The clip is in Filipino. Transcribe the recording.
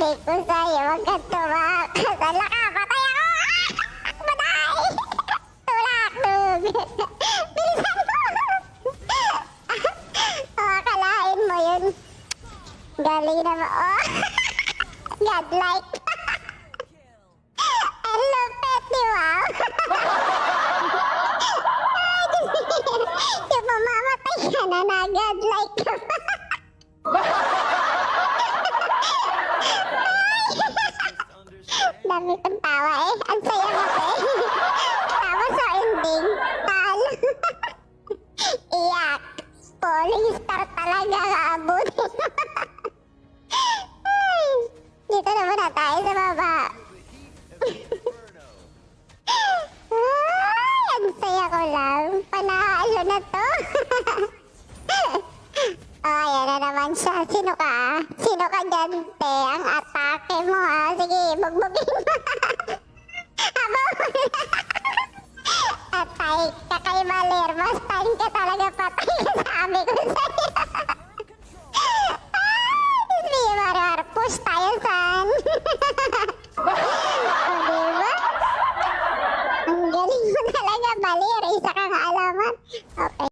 Sabi ko sa'yo, huwag kang tumakas. Ala ka, patay ako! Patay! Tulak! Bilisan mo! Akalain mo yun. Galing naman. Oh! Godlike. Ang lupit, di ba? Yung mamamatay ka na na godlike ka. Dami kong tawa eh. Ang saya mo eh. Tawa sa ending. Talo. Iyak. Falling star talaga kaabutin. Dito naman na tayo sa baba. Ay, ang saya ko lang. Panalo na to. Oh, yan na naman siya. Sino ka? Sino ka dyan, te? Ang atake mo, ha? Sige, bugbugin mo. Habang atay ka kay Maler. Mas time ka talaga patay. Sabi ko